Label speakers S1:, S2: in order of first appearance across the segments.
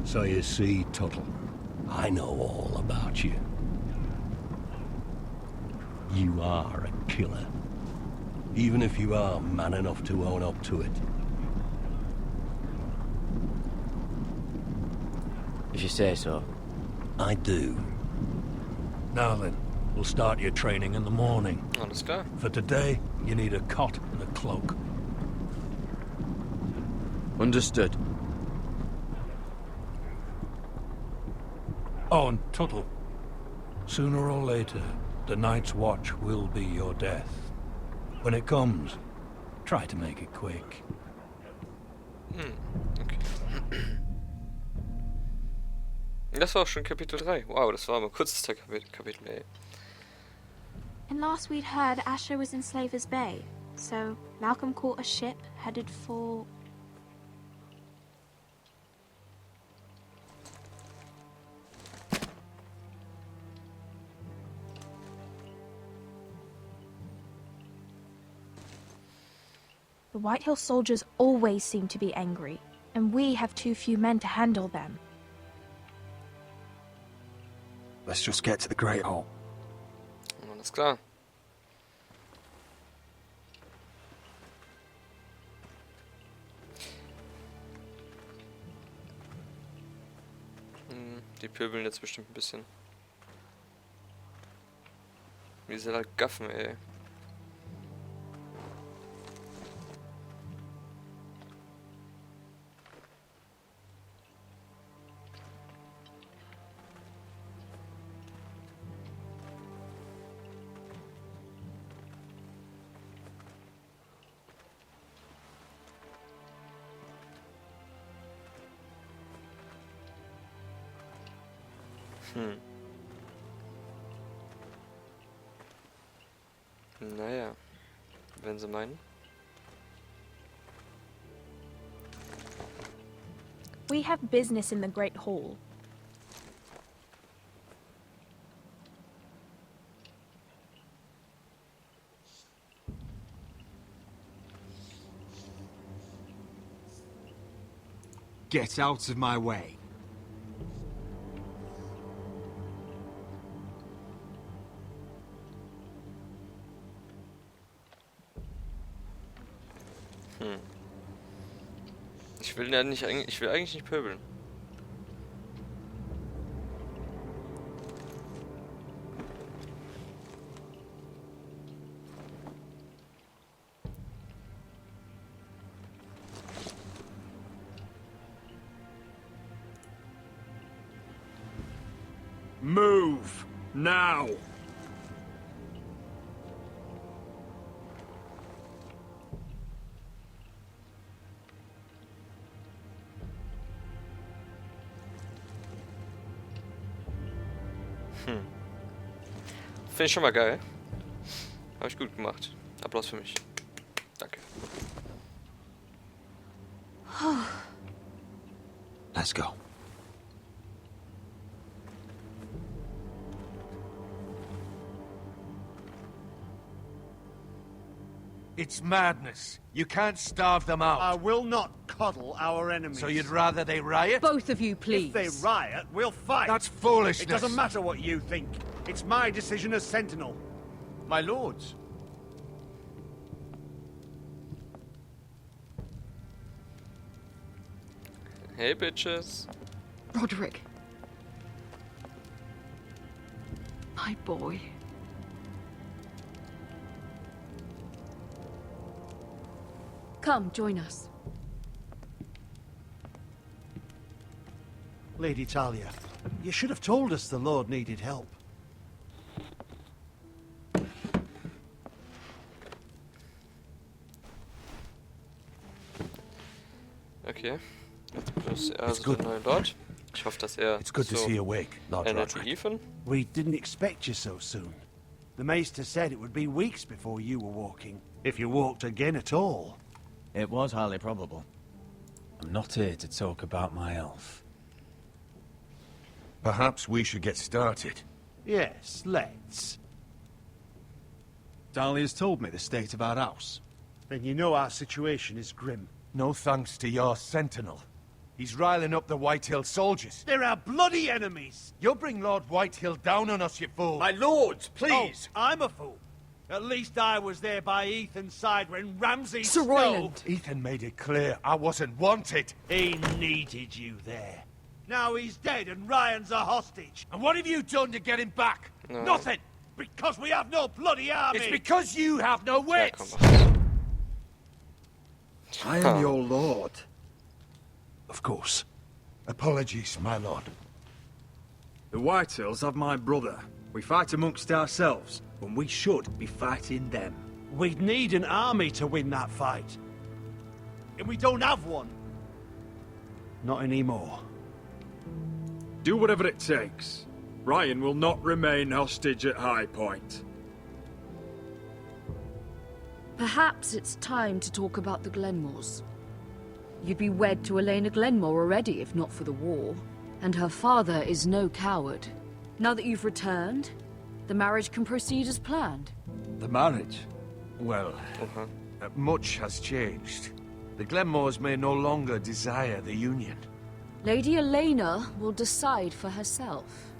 S1: So you see, Tuttle, I know all about you. You are a killer. Even if you are man enough to own up to it.
S2: If you say so.
S1: I do. Now then, we'll start your training in the morning.
S3: Alles klar.
S1: For today, you need a cot and a cloak.
S2: Understood.
S1: Oh, and Tuttle. Sooner or later, the Night's Watch will be your death. When it comes, try to make it quick.
S3: Okay. Das war auch schon Kapitel 3. Wow, das war aber kurzes Kapitel, ey.
S4: And last we'd heard Asher was in Slaver's Bay, so Malcolm caught a ship headed for... The Whitehill soldiers always seem to be angry, and we have too few men to handle them.
S5: Let's just get to the Great Hall.
S3: Alles klar. Die pöbeln jetzt bestimmt ein bisschen. Wie sie da gaffen, ey. Naja, wenn sie meinen.
S4: We have business in the Great Hall.
S5: Get out of my way.
S3: Ich will ja nicht, ich will eigentlich nicht pöbeln.
S1: Move! Now!
S3: Finde ich schon mal geil. Habe ich gut gemacht. Applaus für mich. Danke.
S5: Let's go.
S1: It's madness. You can't starve them out.
S6: I will not coddle our enemies.
S1: So you'd rather they riot?
S7: Both of you, please.
S6: If they riot, we'll fight.
S1: That's foolishness.
S6: It doesn't matter what you think. It's my decision as Sentinel.
S1: My lords.
S3: Hey, bitches.
S7: Roderick. My boy. Come, join us.
S6: Lady Talia, you should have told us the Lord needed help.
S3: Okay. Jetzt plus er also der neue Lord. Ich hoffe, dass er
S1: It's good to see you awake, Lord
S3: nette
S1: Roderick.
S3: Hiefen.
S6: We didn't expect you so soon. The Maester said it would be weeks before you were walking, if you walked again at all.
S8: It was highly probable. I'm not here to talk about my elf.
S1: Perhaps we should get started.
S6: Yes, let's.
S5: Dahlia's told me the state of our house.
S6: Then you know our situation is grim.
S1: No thanks to your sentinel.
S9: He's riling up the Whitehill soldiers.
S6: They're our bloody enemies!
S9: You'll bring Lord Whitehill down on us, you fool.
S5: My lords, please!
S6: Oh, I'm a fool. At least I was there by Ethan's side when Ramsay
S7: Sir
S6: Snow...
S7: Royland.
S9: Ethan made it clear I wasn't wanted.
S6: He needed you there. Now he's dead and Ryan's a hostage.
S9: And what have you done to get him back?
S3: No.
S6: Nothing! Because we have no bloody army!
S9: It's because you have no
S3: Ja, komm
S9: wits.
S3: mal.
S5: I am your lord.
S1: Of course.
S9: Apologies, my lord.
S5: The Whitehills have my brother. We fight amongst ourselves, when we should be fighting them.
S6: We'd need an army to win that fight. And we don't have one. Not anymore.
S10: Do whatever it takes. Ryan will not remain hostage at High Point.
S7: Perhaps it's time to talk about the Glenmores. You'd be wed to Elena Glenmore already if not for the war. And her father is no coward. Now that you've returned, the marriage can proceed as planned.
S5: The marriage? Well,
S9: Much has changed. The Glenmores may no longer desire the union.
S7: Lady Elena will decide for herself.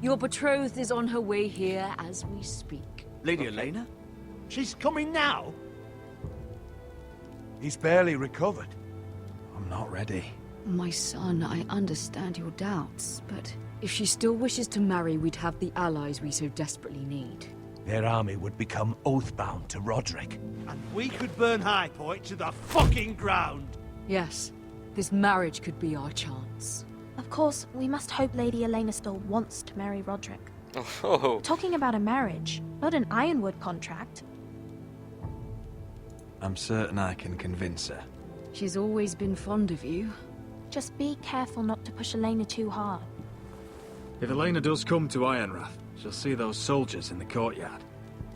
S7: Your betrothed is on her way here as we speak.
S5: Lady Elena?
S6: She's coming now?
S9: He's barely recovered.
S8: I'm not ready.
S7: My son, I understand your doubts, but if she still wishes to marry, we'd have the allies we so desperately need.
S6: Their army would become oath-bound to Roderick. And we could burn High Point to the fucking ground!
S7: Yes, this marriage could be our chance.
S4: Of course, we must hope Lady Elena still wants to marry Roderick.
S3: Oh,
S4: Talking about a marriage, not an Ironwood contract.
S8: I'm certain I can convince her.
S7: She's always been fond of you.
S4: Just be careful not to push Elena too hard.
S10: If Elena does come to Ironrath, she'll see those soldiers in the courtyard.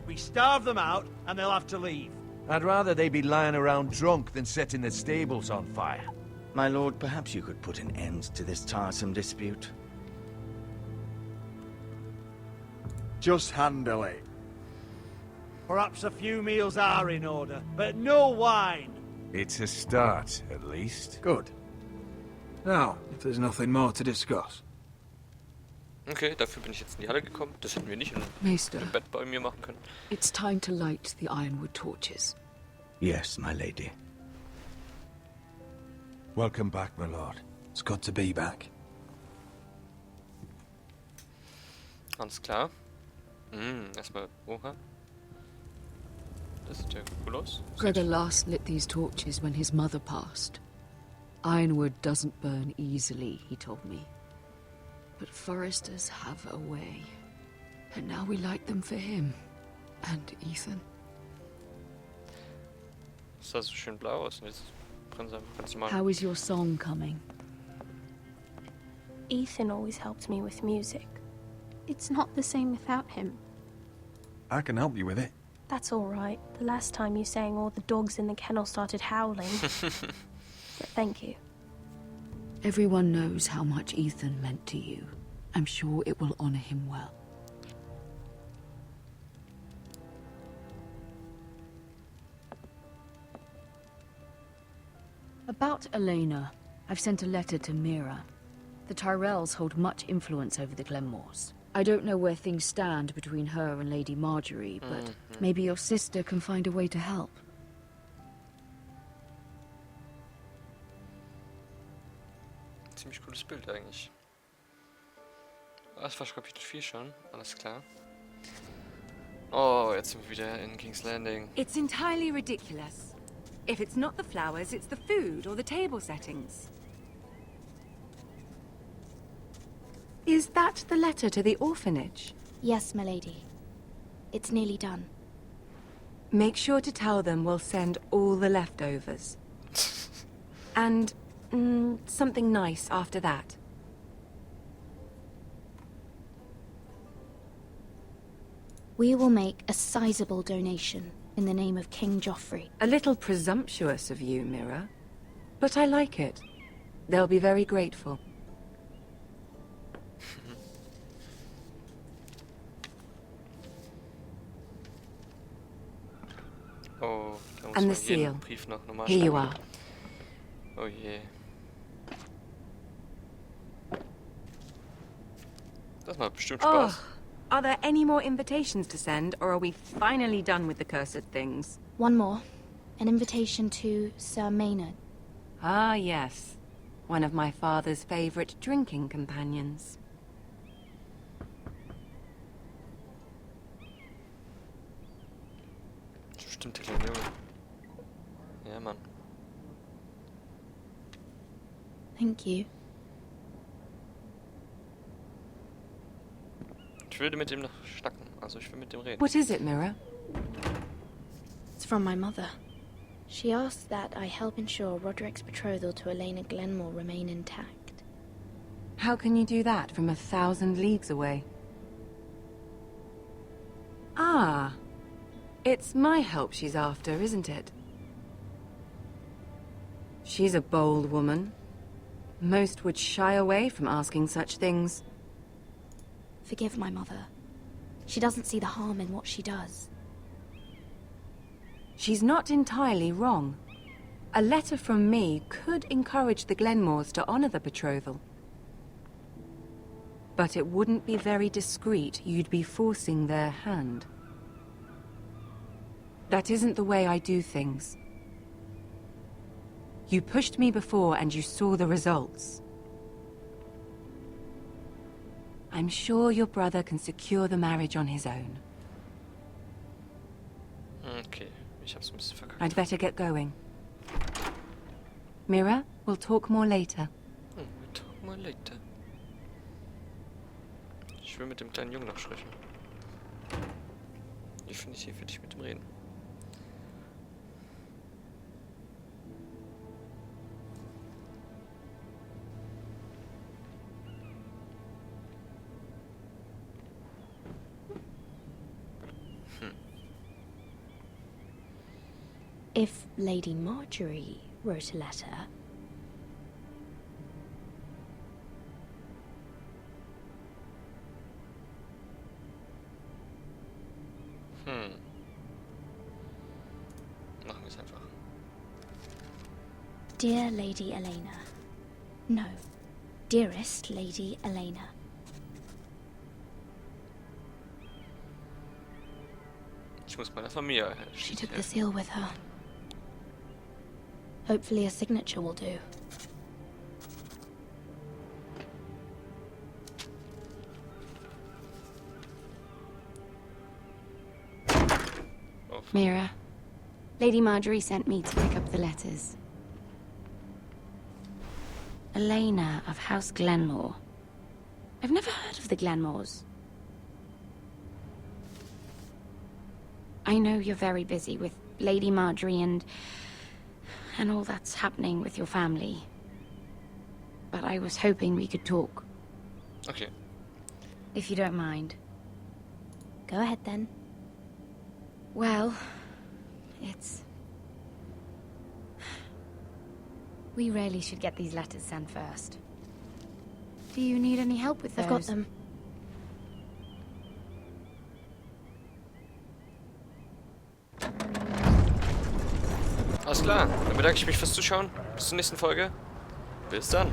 S6: We starve them out, and they'll have to leave.
S9: I'd rather they be lying around drunk than setting the stables on fire.
S5: My lord, perhaps you could put an end to this tiresome dispute.
S10: Just handle it.
S6: Perhaps a few meals are in order, but no wine!
S9: It's a start, at least.
S10: Good. Now, if there's nothing more to discuss.
S3: okay, dafür bin ich jetzt in die Halle gekommen. Das hätten wir nicht
S7: Maester,
S3: im Bett bei mir machen können.
S7: it's time to light the Ironwood torches.
S5: Yes, my lady.
S9: Welcome back, my lord.
S8: It's good to be back.
S3: Alles klar. Erstmal, oha. Das sieht ja cool aus.
S7: Gregor last lit these torches when his mother passed. Ironwood doesn't burn easily, he told me. But foresters have a way. And now we light them for him. And Ethan.
S3: Das sah so schön blau aus und jetzt brennen sie einfach ganz normal.
S7: How is your song coming?
S11: Ethan always helped me with music.
S4: It's not the same without him.
S8: I can help you with it.
S11: That's all right. The last time you sang, all the dogs in the kennel started howling. But thank you.
S7: Everyone knows how much Ethan meant to you. I'm sure it will honor him well. About Elena, I've sent a letter to Mira. The Tyrells hold much influence over the Glenmores. I don't know where things stand between her and Lady Marjorie, but maybe your sister can find a way to help.
S3: Ziemlich cooles Bild eigentlich. Das war Kapitel 4 schon, alles klar. Oh, jetzt sind wir wieder in King's Landing.
S12: It's entirely ridiculous. If it's not the flowers, it's the food or the table settings. Is that the letter to the orphanage?
S4: Yes, my lady. It's nearly done.
S12: Make sure to tell them we'll send all the leftovers. And something nice after that.
S4: We will make a sizable donation in the name of King Joffrey.
S12: A little presumptuous of you, Mira. But I like it. They'll be very grateful.
S3: Oh, da muss
S12: And
S3: man
S12: the
S3: jeden
S12: seal.
S3: Brief noch normal
S12: Here you
S3: schreiben.
S12: are.
S3: Oh je. Das macht bestimmt
S12: Oh,
S3: Spaß.
S12: are there any more invitations to send, or are we finally done with the cursed things?
S4: One more. An invitation to Sir Maynard.
S12: Ah, yes. One of my father's favorite drinking companions.
S3: Bestimmt der kleine Junge. Ja, Mann.
S4: Thank you.
S3: Ich würde mit dem noch schnacken. Also ich will mit dem reden.
S12: What is it, Mirror?
S4: It's from my mother. She asked that I help ensure Roderick's betrothal to Elena Glenmore remain intact.
S12: How can you do that from 1,000 leagues away? Ah. It's my help she's after, isn't it? She's a bold woman. Most would shy away from asking such things.
S4: Forgive my mother. She doesn't see the harm in what she does.
S12: She's not entirely wrong. A letter from me could encourage the Glenmores to honor the betrothal. But it wouldn't be very discreet. You'd be forcing their hand. That isn't the way I do things. You pushed me before and you saw the results. I'm sure your brother can secure the marriage on his own.
S3: Okay, ich hab's ein bisschen verkackt.
S12: I'd better get going. Mira, we'll talk more later.
S3: We'll talk more later. Ich will mit dem kleinen Jungen noch sprechen. Definitiv will ich mit ihm reden.
S4: If Lady Marjorie wrote a letter...
S3: Machen wir es einfach.
S4: Dear Lady Elena. No. Dearest Lady Elena.
S3: Ich muss meiner Familie
S4: She took the seal with her. Hopefully a signature will do.
S13: Mira, Lady Marjorie sent me to pick up the letters. Elena of House Glenmore. I've never heard of the Glenmores. I know you're very busy with Lady Marjorie and all that's happening with your family. But I was hoping we could talk.
S3: Okay.
S13: If you don't mind.
S4: Go ahead then.
S13: Well, we really should get these letters sent first. Do you need any help with those?
S4: I've got them.
S3: Alles klar, dann bedanke ich mich fürs Zuschauen. Bis zur nächsten Folge. Bis dann.